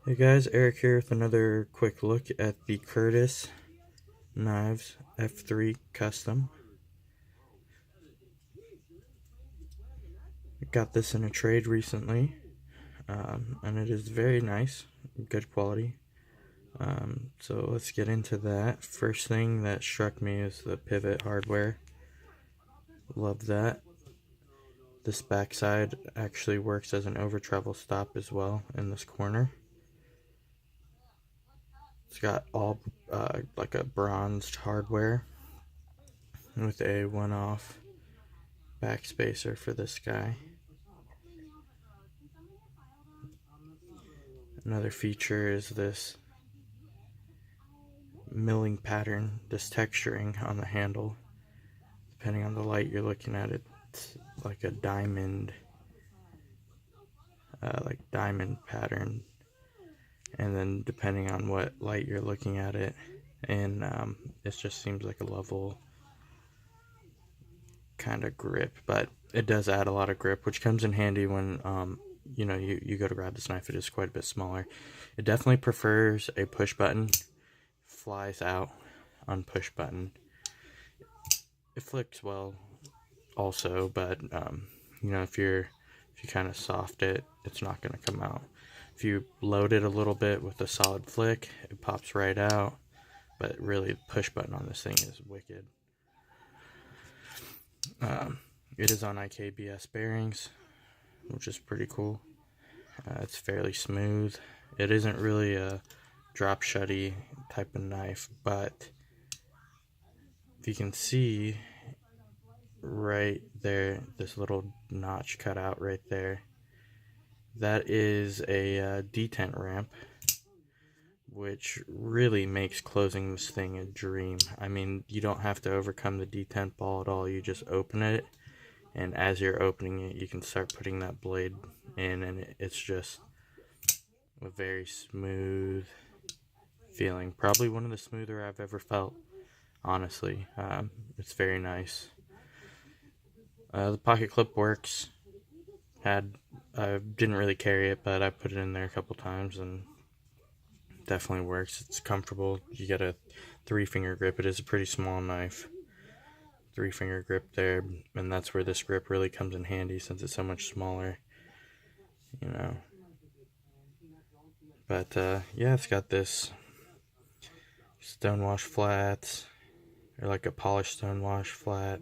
Hey guys, Eric here with another quick look at the Curtis Knives F3 Custom. I got this in a trade recently, and it is very nice, good quality. So let's get into that. First thing that struck me is the pivot hardware. Love that. This backside actually works as an over travel stop as well in this corner. It's got all like a bronzed hardware with a one-off backspacer for this guy. Another feature is this milling pattern, this texturing on the handle. Depending on the light you're looking at, it's like a diamond, diamond pattern. And then depending on what light you're looking at it, and it just seems like a level kind of grip, but it does add a lot of grip, which comes in handy when you go to grab this knife. It is quite a bit smaller. It definitely prefers a push button. Flies out on push button. It flicks well also, but if you kind of soft it, it's not going to come out. If you load it a little bit with a solid flick, it pops right out. But really, the push button on this thing is wicked. It is on IKBS bearings, which is pretty cool. It's fairly smooth. It isn't really a drop shutty type of knife, but if you can see right there, this little notch cut out right there, that is a detent ramp, which really makes closing this thing a dream. I mean, you don't have to overcome the detent ball at all. You just open it, and as you're opening it, you can start putting that blade in, and it's just a very smooth feeling. Probably one of the smoother I've ever felt, honestly. It's very nice. The pocket clip works. I didn't really carry it, but I put it in there a couple times and definitely works. It's comfortable. You get a 3-finger grip. It is a pretty small knife. 3-finger grip there, and that's where this grip really comes in handy since it's so much smaller, But yeah, it's got this stonewash flat, or like a polished stonewash flat.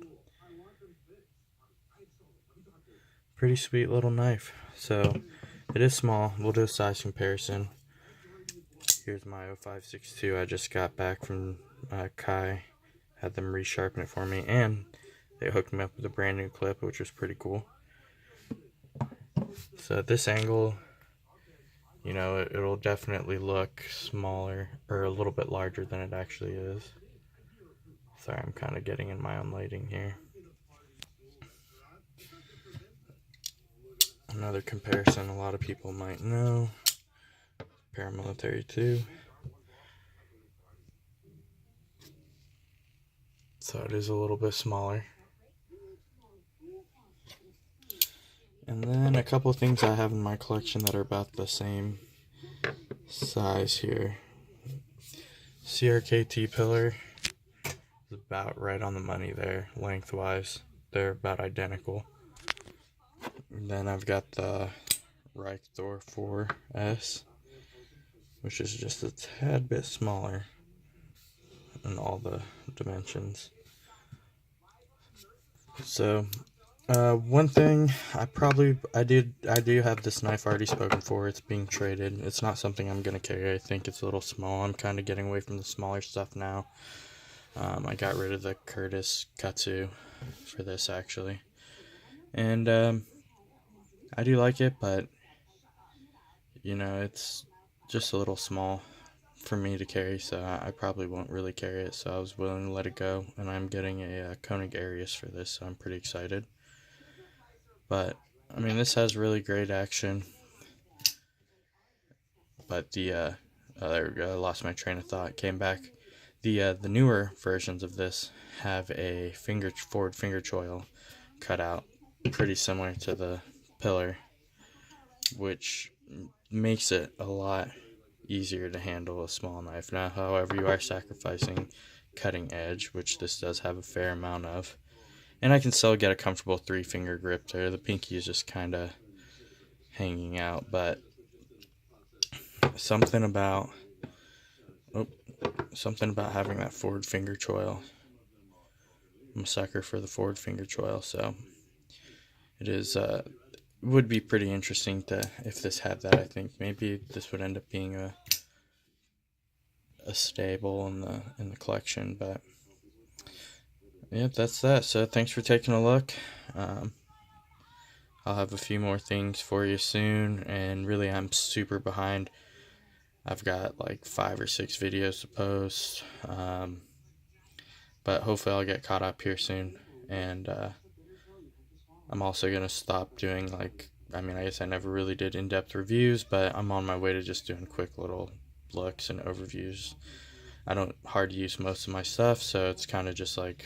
Pretty sweet little knife. So it is small. We'll do a size comparison. Here's my 0562 I just got back from Kai. Had them resharpen it for me, and they hooked me up with a brand new clip, which was pretty cool. So at this angle, it'll definitely look smaller, or a little bit larger than it actually is. Sorry, I'm kind of getting in my own lighting here. Another comparison a lot of people might know, Paramilitary 2. So it is a little bit smaller. And then a couple things I have in my collection that are about the same size here. CRKT pillar is about right on the money there, lengthwise. They're about identical. And then I've got the Reich Thor 4S, which is just a tad bit smaller in all the dimensions. So one thing I do have this knife already spoken for. It's being traded. It's not something I'm gonna carry. I think it's a little small. I'm kind of getting away from the smaller stuff now. I got rid of the Curtis Katsu for this actually, and I do like it, but it's just a little small for me to carry, so I probably won't really carry it. So I was willing to let it go, and I'm getting a Koenig Arius for this, so I'm pretty excited. But I mean, this has really great action. But I lost my train of thought. Came back. The newer versions of this have a forward finger choil cut out, pretty similar to the pillar, which makes it a lot easier to handle a small knife. Now, however, you are sacrificing cutting edge, which this does have a fair amount of. And I can still get a comfortable 3-finger grip there. The pinky is just kind of hanging out, but something about having that forward finger choil. I'm a sucker for the forward finger choil, so it is would be pretty interesting if this had that. I think maybe this would end up being a staple in the collection, but yeah, that's that. So thanks for taking a look. I'll have a few more things for you soon, and really I'm super behind. I've got like 5 or 6 videos to post, but hopefully I'll get caught up here soon. And I'm also going to stop doing I guess I never really did in-depth reviews, but I'm on my way to just doing quick little looks and overviews. I don't hard use most of my stuff, so it's kind of just like,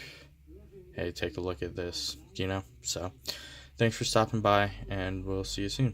hey, take a look at this, So thanks for stopping by, and we'll see you soon.